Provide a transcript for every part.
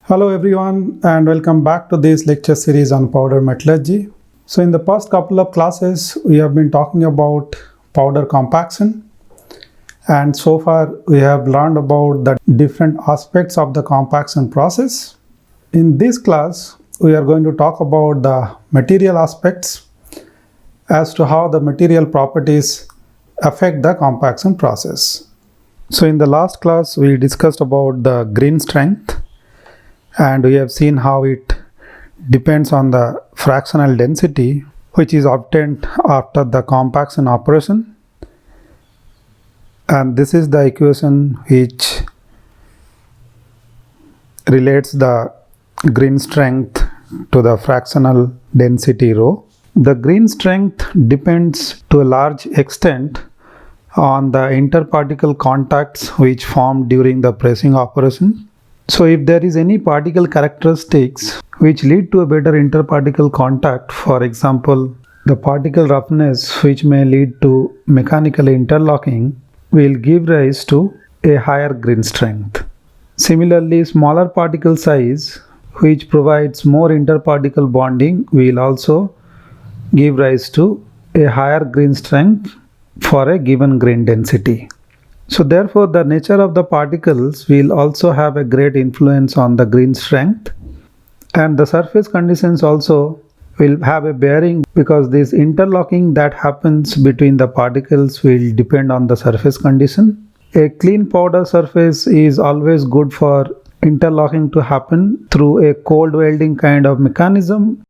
Hello everyone and welcome back to this lecture series on powder metallurgy. So in the past couple of classes we have been talking about powder compaction, and so far we have learned about the different aspects of the compaction process. In this class we are going to talk about the material aspects as to how the material properties affect the compaction process. So in the last class we discussed about the grain strength, and we have seen how it depends on the fractional density which is obtained after the compaction operation, and this is the equation which relates the grain strength to the fractional density rho. The grain strength depends to a large extent on the interparticle contacts which form during the pressing operation. So if there is any particle characteristics which lead to a better interparticle contact, for example, the particle roughness which may lead to mechanical interlocking, will give rise to a higher grain strength. Similarly, smaller particle size which provides more interparticle bonding will also give rise to a higher grain strength for a given grain density. So therefore, the nature of the particles will also have a great influence on the grain strength, and the surface conditions also will have a bearing, because this interlocking that happens between the particles will depend on the surface condition. A clean powder surface is always good for interlocking to happen through a cold welding kind of mechanism,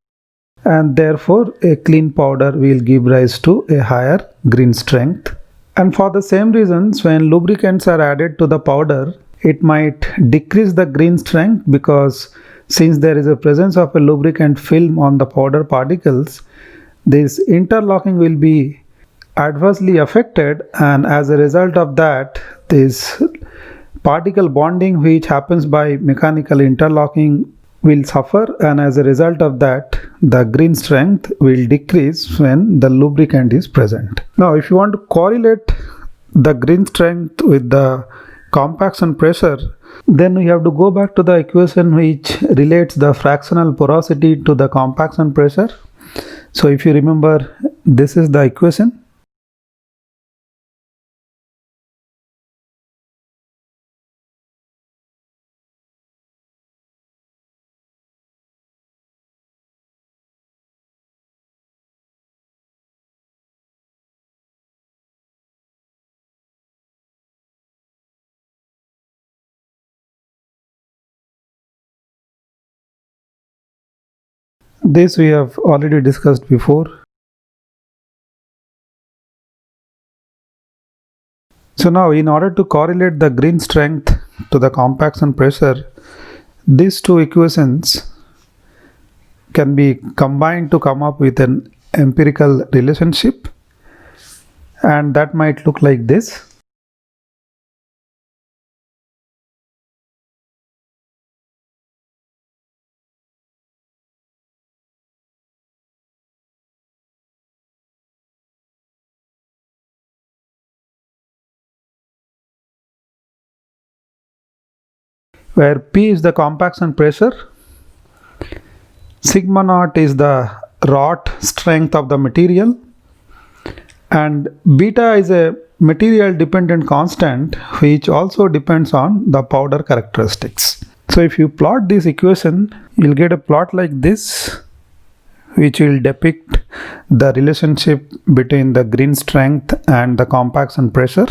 and therefore a clean powder will give rise to a higher grain strength. And for the same reasons, when lubricants are added to the powder, it might decrease the grain strength, because since there is a presence of a lubricant film on the powder particles, this interlocking will be adversely affected, and as a result of that, this particle bonding which happens by mechanical interlocking will suffer, and as a result of that, the grain strength will decrease when the lubricant is present. Now if you want to correlate the grain strength with the compaction pressure, then we have to go back to the equation which relates the fractional porosity to the compaction pressure. So if you remember, this is the equation. This we have already discussed before. So now, in order to correlate the grain strength to the compaction pressure, these two equations can be combined to come up with an empirical relationship, and that might look like this. Where P is the compaction pressure, sigma naught is the wrought strength of the material, and beta is a material dependent constant which also depends on the powder characteristics. So if you plot this equation, you'll get a plot like this, which will depict the relationship between the grain strength and the compaction pressure.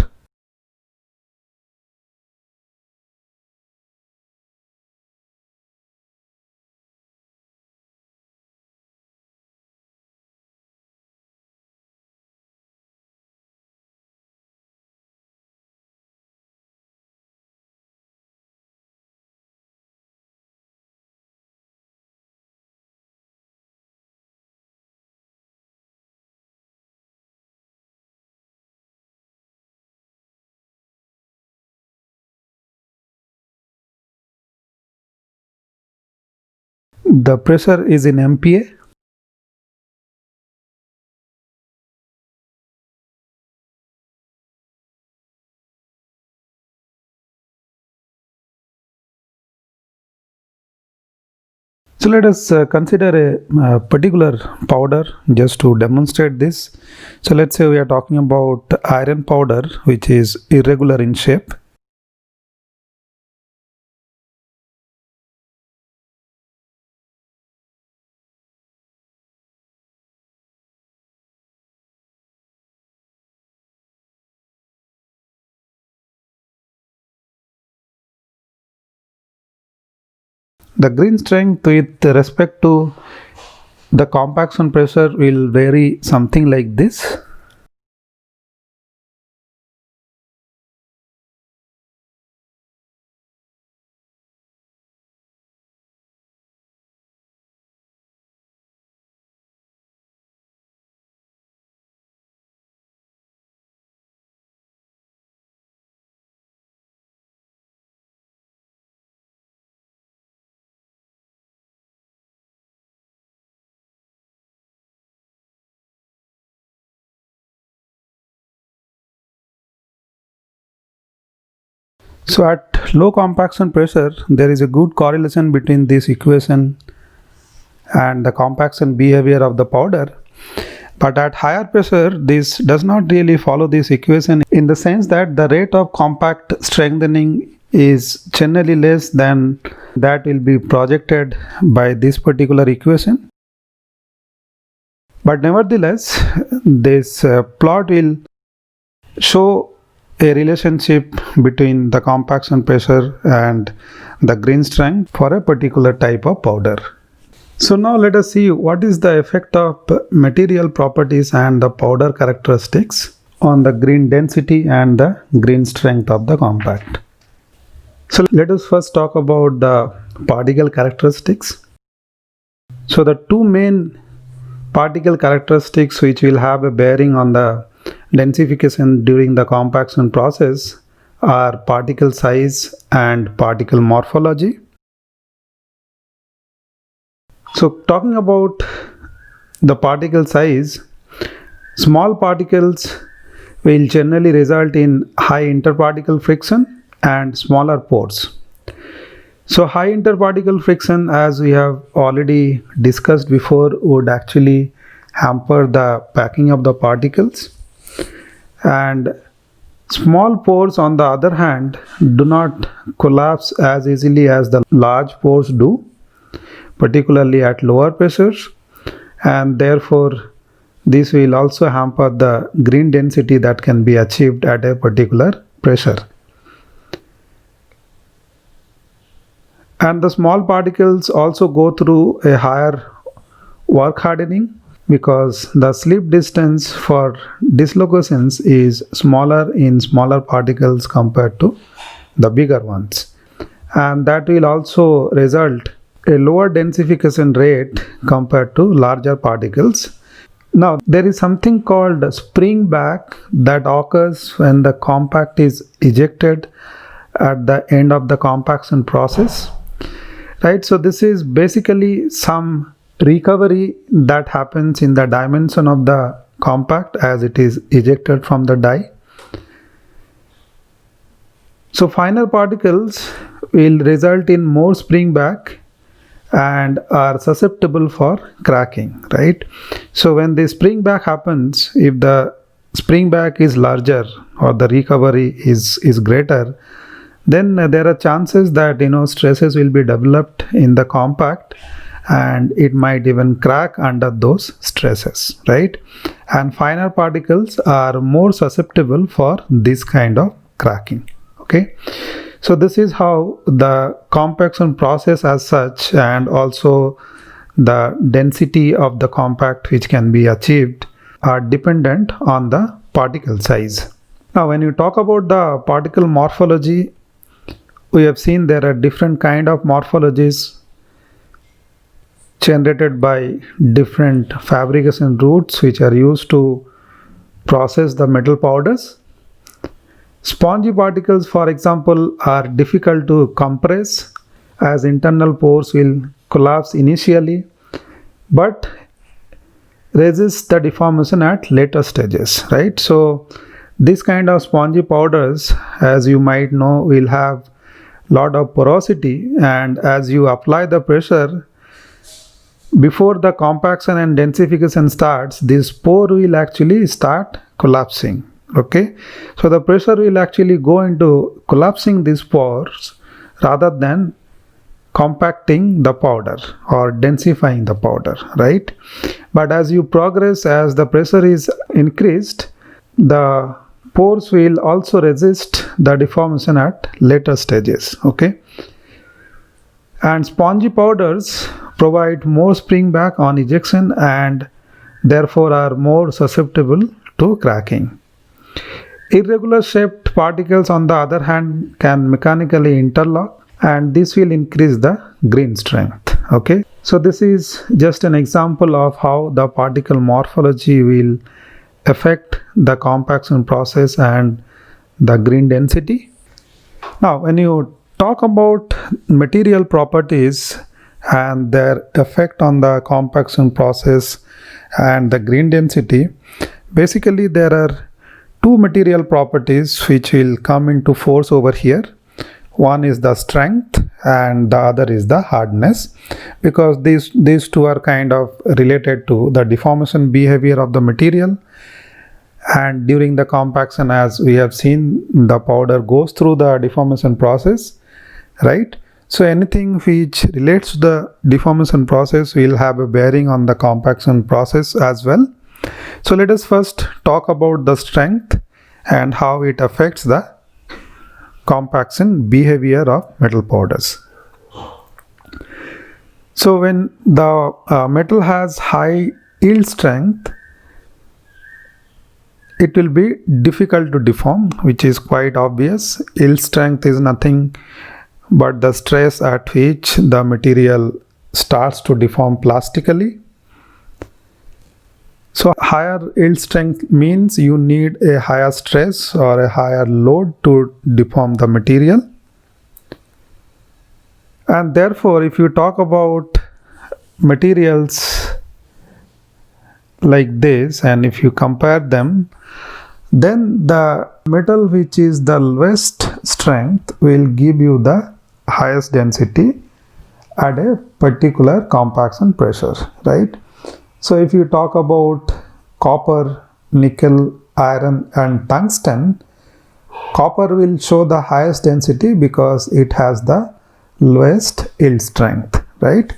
The pressure is in MPa. So let us consider a particular powder just to demonstrate this. So let's say we are talking about iron powder, which is irregular in shape. The green strength with respect to the compaction pressure will vary something like this. So at low compaction pressure, there is a good correlation between this equation and the compaction behavior of the powder. But at higher pressure, this does not really follow this equation in the sense that the rate of compact strengthening is generally less than that will be projected by this particular equation. But nevertheless, this plot will show a relationship between the compaction pressure and the green strength for a particular type of powder. So now let us see what is the effect of material properties and the powder characteristics on the green density and the green strength of the compact. So let us first talk about the particle characteristics. So the two main particle characteristics which will have a bearing on the densification during the compaction process are particle size and particle morphology. So talking about the particle size, small particles will generally result in high interparticle friction and smaller pores. So high interparticle friction, as we have already discussed before, would actually hamper the packing of the particles, and small pores on the other hand do not collapse as easily as the large pores do, particularly at lower pressures, and therefore this will also hamper the green density that can be achieved at a particular pressure. And the small particles also go through a higher work hardening because the slip distance for dislocations is smaller in smaller particles compared to the bigger ones, and that will also result a lower densification rate compared to larger particles. Now there is something called spring back that occurs when the compact is ejected at the end of the compaction process, right? So this is basically some recovery that happens in the dimension of the compact as it is ejected from the die. So finer particles will result in more spring back and are susceptible for cracking, right? So when the spring back happens, if the spring back is larger or the recovery is greater, then there are chances that stresses will be developed in the compact and it might even crack under those stresses, right? And finer particles are more susceptible for this kind of cracking. Okay, so this is how the compaction process as such and also the density of the compact which can be achieved are dependent on the particle size. Now when you talk about the particle morphology, we have seen there are different kind of morphologies generated by different fabrication routes which are used to process the metal powders. Spongy particles, for example, are difficult to compress as internal pores will collapse initially but resist the deformation at later stages, right? So this kind of spongy powders, as you might know, will have lot of porosity, and as you apply the pressure, before the compaction and densification starts, this pore will actually start collapsing. Okay, so the pressure will actually go into collapsing these pores rather than compacting the powder or densifying the powder, right? But as you progress, as the pressure is increased, the pores will also resist the deformation at later stages. Okay, and spongy powders provide more spring back on ejection and therefore are more susceptible to cracking. Irregular shaped particles, on the other hand, can mechanically interlock, and this will increase the grain strength. Okay, so this is just an example of how the particle morphology will affect the compaction process and the grain density. Now, when you talk about material properties and their effect on the compaction process and the grain density, basically there are two material properties which will come into force over here. One is the strength and the other is the hardness, because these two are kind of related to the deformation behavior of the material. And during the compaction, as we have seen, the powder goes through the deformation process, right? So anything which relates to the deformation process will have a bearing on the compaction process as well. So let us first talk about the strength and how it affects the compaction behavior of metal powders. So when the metal has high yield strength, it will be difficult to deform, which is quite obvious. Yield strength is nothing but the stress at which the material starts to deform plastically. So higher yield strength means you need a higher stress or a higher load to deform the material. And therefore, if you talk about materials like this, and if you compare them, then the metal which is the lowest strength will give you the highest density at a particular compaction pressure, right? So if you talk about copper, nickel, iron and tungsten, copper will show the highest density because it has the lowest yield strength, right?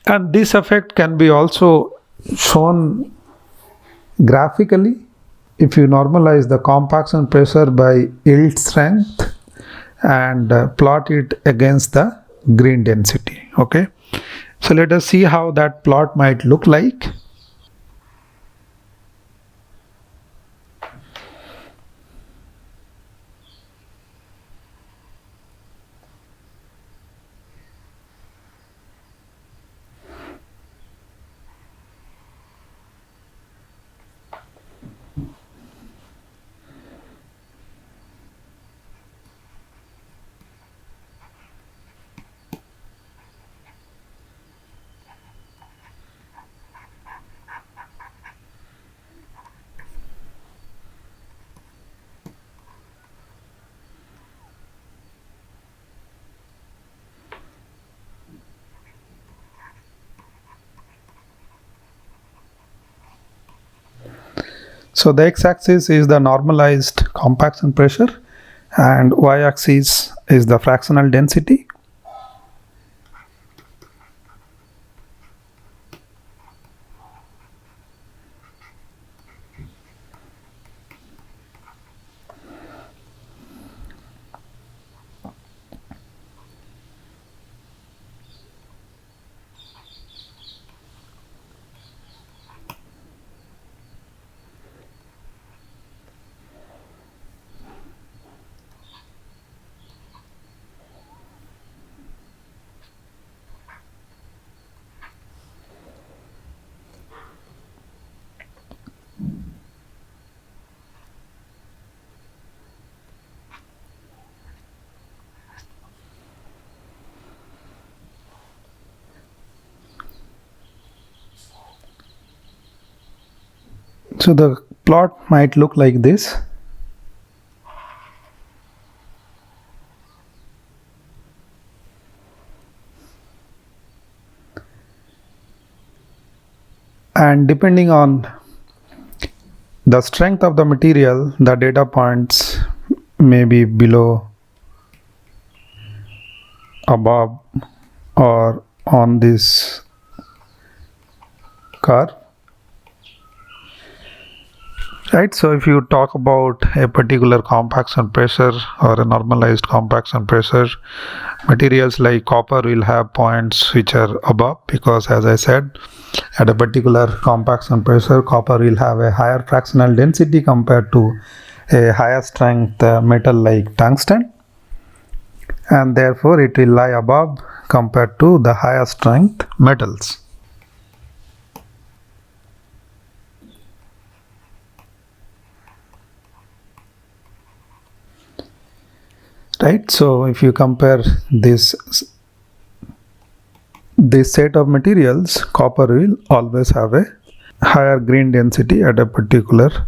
And this effect can be also shown graphically. If you normalize the compaction pressure by yield strength and plot it against the grain density. Okay, so let us see how that plot might look like. So the x-axis is the normalized compaction pressure and y-axis is the fractional density. So the plot might look like this. and depending on the strength of the material, the data points may be below, above, or on this curve. Right, so if you talk about a particular compaction pressure or a normalized compaction pressure, materials like copper will have points which are above, because as I said, at a particular compaction pressure, copper will have a higher fractional density compared to a higher strength metal like tungsten, and therefore it will lie above compared to the higher strength metals. Right, so if you compare this set of materials, copper will always have a higher grain density at a particular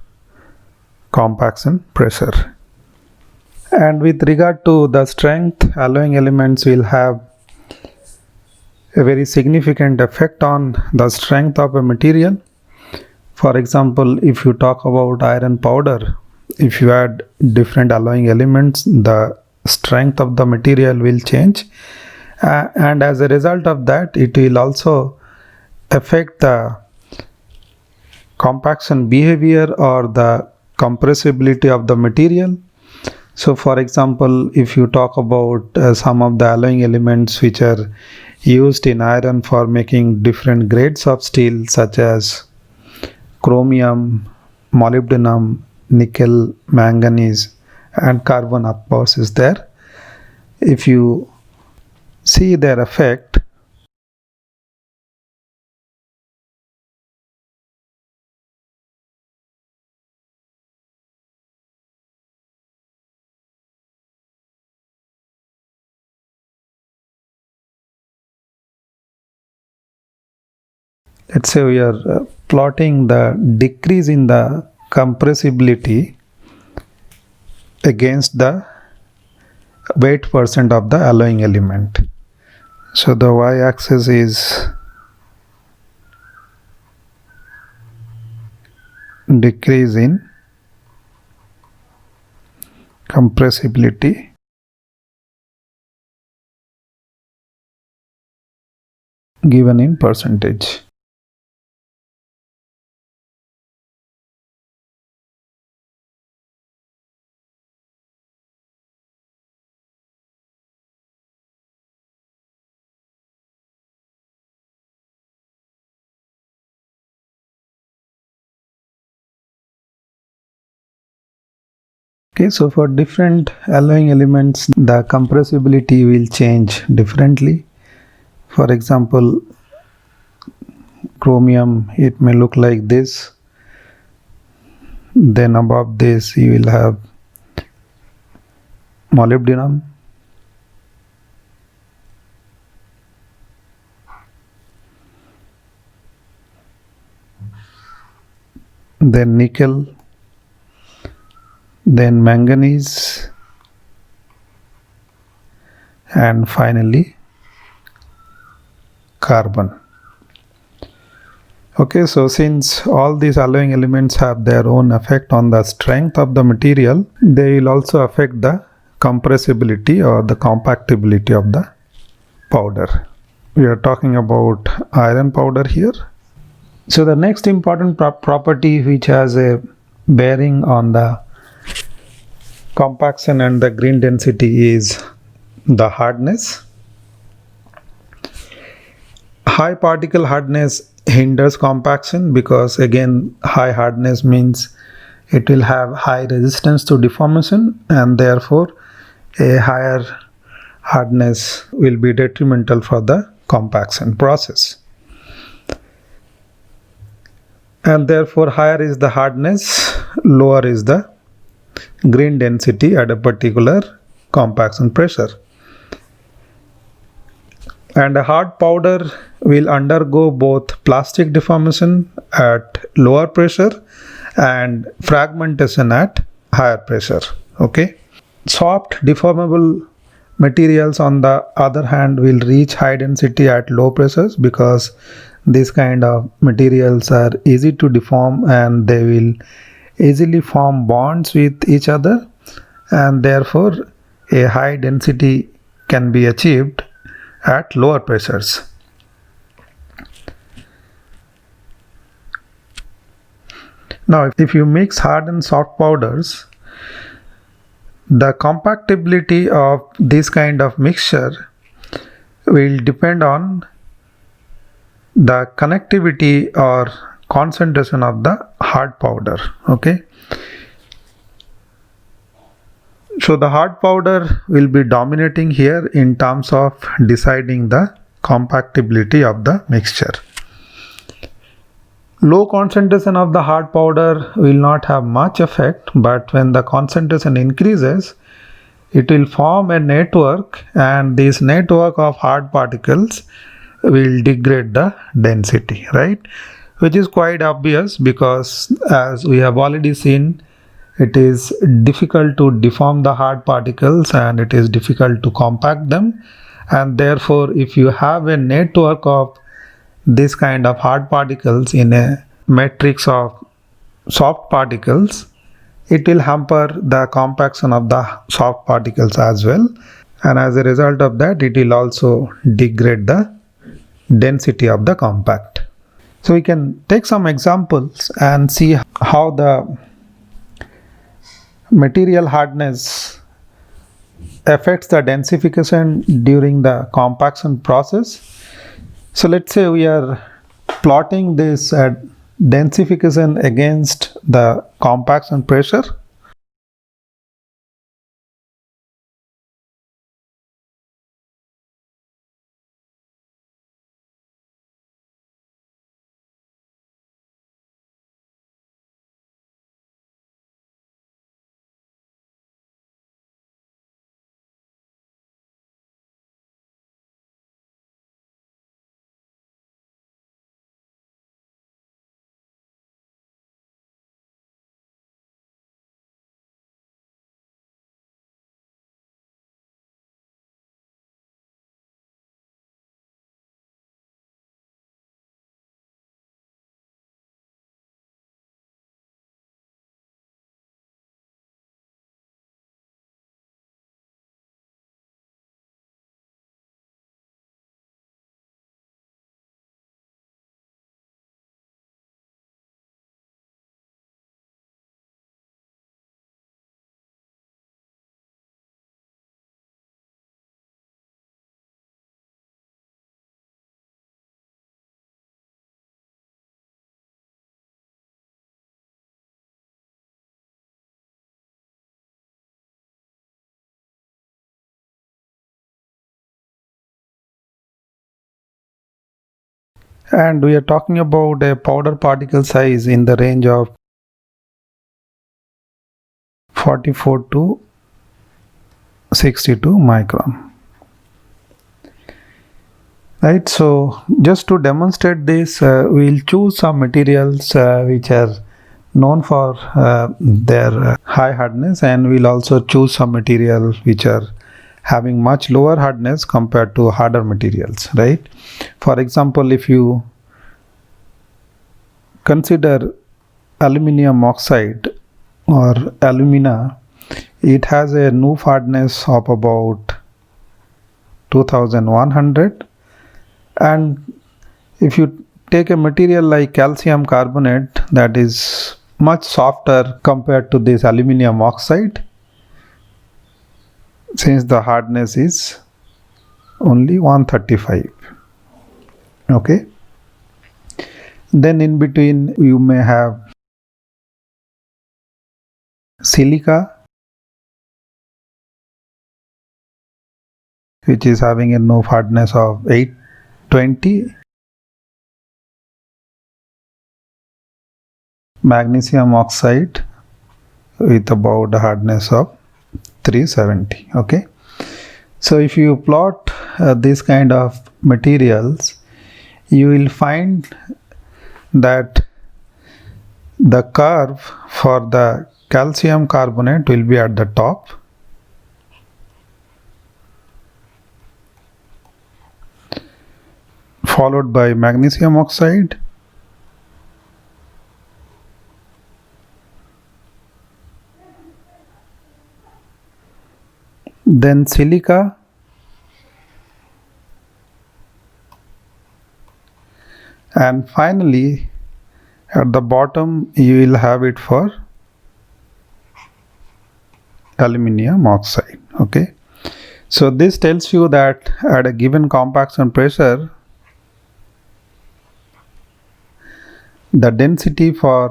compaction pressure. And with regard to the strength, alloying elements will have a very significant effect on the strength of a material. For example, if you talk about iron powder, if you add different alloying elements, the strength of the material will change, and as a result of that, it will also affect the compaction behavior or the compressibility of the material. So for example, if you talk about some of the alloying elements which are used in iron for making different grades of steel, such as chromium, molybdenum, nickel, manganese, and carbon of course is there. If you see their effect, let's say we are plotting the decrease in the compressibility against the weight percent of the alloying element. So the y-axis is decrease in compressibility given in percentage. Okay, so for different alloying elements, the compressibility will change differently. For example, chromium, it may look like this. Then above this, you will have molybdenum. Then nickel. Then manganese, and finally carbon. Okay, so since all these alloying elements have their own effect on the strength of the material, they will also affect the compressibility or the compactability of the powder. We are talking about iron powder here. So the next important property which has a bearing on the compaction and the grain density is the hardness. High particle hardness hinders compaction, because again high hardness means it will have high resistance to deformation, and therefore a higher hardness will be detrimental for the compaction process. And therefore higher is the hardness, lower is the grain density at a particular compaction pressure. And a hard powder will undergo both plastic deformation at lower pressure and fragmentation at higher pressure. Okay. Soft deformable materials on the other hand will reach high density at low pressures, because These kind of materials are easy to deform and they will easily form bonds with each other, and therefore a high density can be achieved at lower pressures. Now, if you mix hard and soft powders, the compactability of this kind of mixture will depend on the connectivity or concentration of the hard powder. Okay. So the hard powder will be dominating here in terms of deciding the compactability of the mixture. Low concentration of the hard powder will not have much effect, but when the concentration increases, it will form a network, and this network of hard particles will degrade the density, right? Which is quite obvious because, as we have already seen, it is difficult to deform the hard particles and it is difficult to compact them, and therefore if you have a network of this kind of hard particles in a matrix of soft particles, it will hamper the compaction of the soft particles as well, and as a result of that it will also degrade the density of the compact. So we can take some examples and see how the material hardness affects the densification during the compaction process. So let's say we are plotting this densification against the compaction pressure. And we are talking about a powder particle size in the range of 44 to 62 micron. Right, so just to demonstrate this, we'll choose some materials which are known for their high hardness, and we'll also choose some material which are having much lower hardness compared to harder materials, right? For example, if you consider aluminum oxide or alumina, it has a Knoop hardness of about 2100, and if you take a material like calcium carbonate that is much softer compared to this aluminum oxide, since the hardness is only 135. Okay, then in between you may have silica, which is having a Knoop hardness of 820, magnesium oxide with about a hardness of 370. Okay, so if you plot this kind of materials, you will find that the curve for the calcium carbonate will be at the top, followed by magnesium oxide, then silica, and finally at the bottom you will have it for aluminium oxide. Okay, so this tells you that at a given compaction pressure, the density for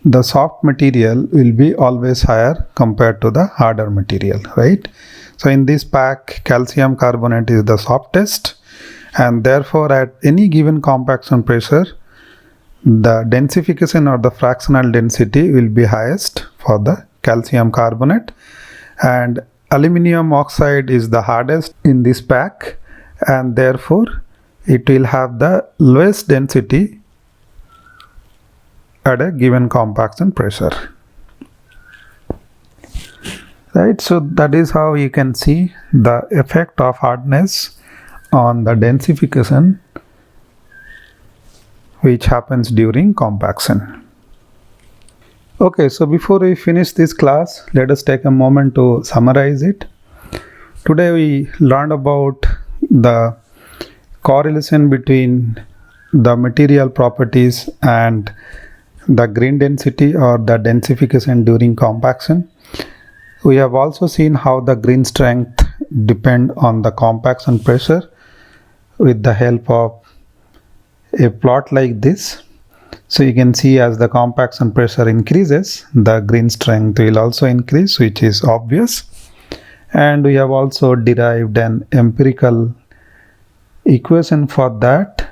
the soft material will be always higher compared to the harder material, right? So in this pack, calcium carbonate is the softest, and therefore at any given compaction pressure, the densification or the fractional density will be highest for the calcium carbonate, and aluminium oxide is the hardest in this pack, and therefore it will have the lowest density at a given compaction pressure, right? So that is how you can see the effect of hardness on the densification which happens during compaction. Okay, so before we finish this class, let us take a moment to summarize it. Today we learned about the correlation between the material properties and the grain density or the densification during compaction. We have also seen how the grain strength depend on the compaction pressure with the help of a plot like this. So you can see as the compaction pressure increases, the grain strength will also increase, which is obvious. And we have also derived an empirical equation for that.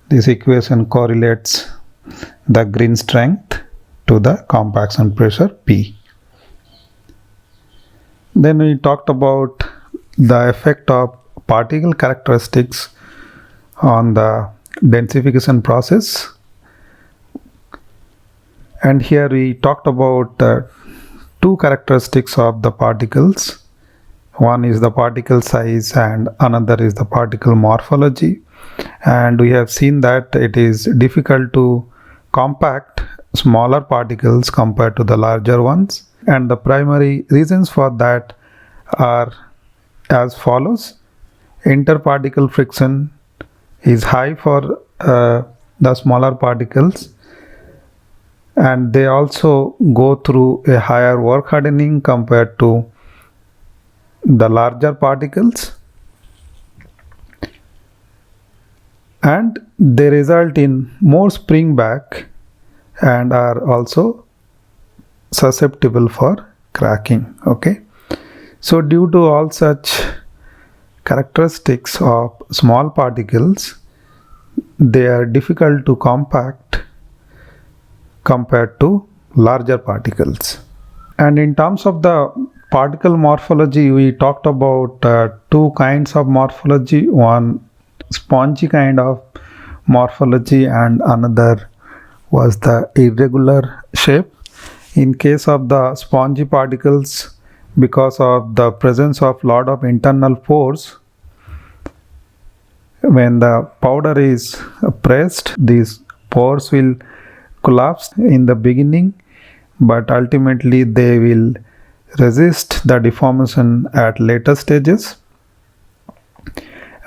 This equation correlates the grain strength to the compaction pressure P. Then we talked about the effect of particle characteristics on the densification process. And here we talked about two characteristics of the particles. One is the particle size and another is the particle morphology. And we have seen that it is difficult to compact smaller particles compared to the larger ones, and the primary reasons for that are as follows. Interparticle friction is high for the smaller particles, and they also go through a higher work hardening compared to the larger particles, and they result in more spring back and are also susceptible for cracking. Okay, so due to all such characteristics of small particles, they are difficult to compact compared to larger particles. And in terms of the particle morphology, we talked about two kinds of morphology, one spongy kind of morphology and another was the irregular shape. In case of the spongy particles, because of the presence of lot of internal pores, when the powder is pressed, these pores will collapse in the beginning, but ultimately they will resist the deformation at later stages.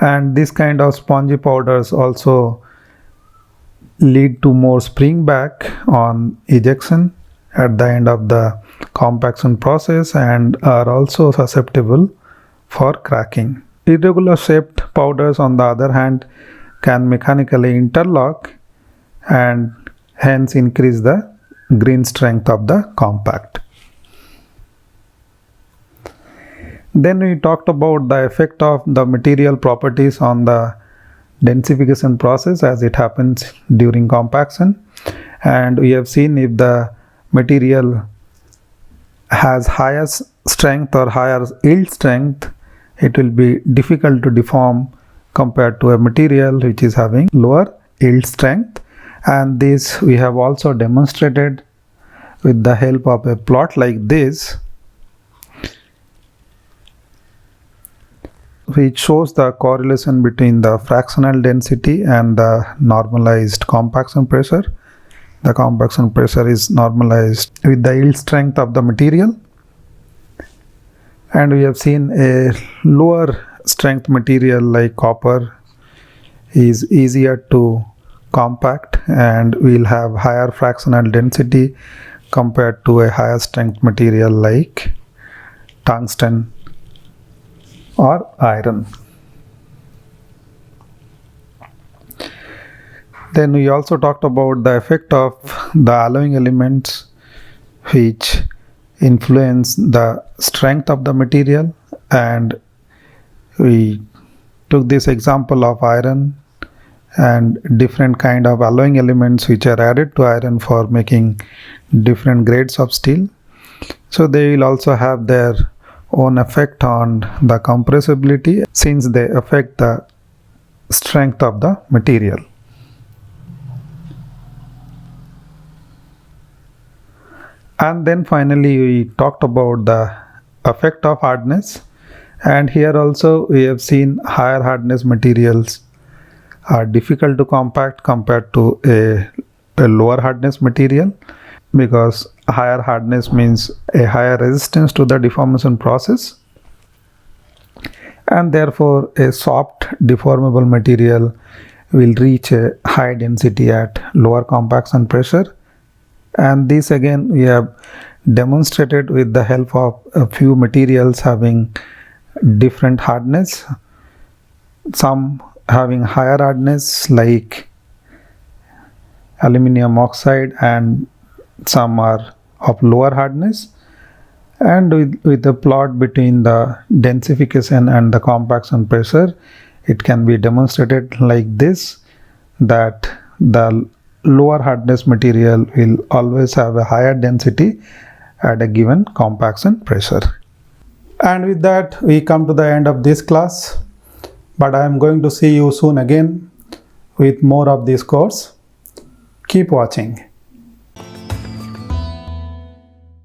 And this kind of spongy powders also lead to more spring back on ejection at the end of the compaction process and are also susceptible for cracking. Irregular shaped powders, on the other hand, can mechanically interlock and hence increase the grain strength of the compact. Then we talked about the effect of the material properties on the densification process as it happens during compaction, and we have seen if the material has higher strength or higher yield strength, it will be difficult to deform compared to a material which is having lower yield strength, and this we have also demonstrated with the help of a plot like this, which shows the correlation between the fractional density and the normalized compaction pressure. The compaction pressure is normalized with the yield strength of the material, and we have seen a lower strength material like copper is easier to compact and will have higher fractional density compared to a higher strength material like tungsten or iron. Then we also talked about the effect of the alloying elements which influence the strength of the material, and we took this example of iron and different kind of alloying elements which are added to iron for making different grades of steel. So they will also have their own effect on the compressibility since they affect the strength of the material. And then finally we talked about the effect of hardness, and here also we have seen higher hardness materials are difficult to compact compared to a lower hardness material, because higher hardness means a higher resistance to the deformation process, and therefore a soft deformable material will reach a high density at lower compaction pressure. And this again we have demonstrated with the help of a few materials having different hardness, some having higher hardness like aluminum oxide, and some are of lower hardness. And with the plot between the densification and the compaction pressure, it can be demonstrated like this, that the lower hardness material will always have a higher density at a given compaction pressure. And with that we come to the end of this class, but I am going to see you soon again with more of this course. Keep watching.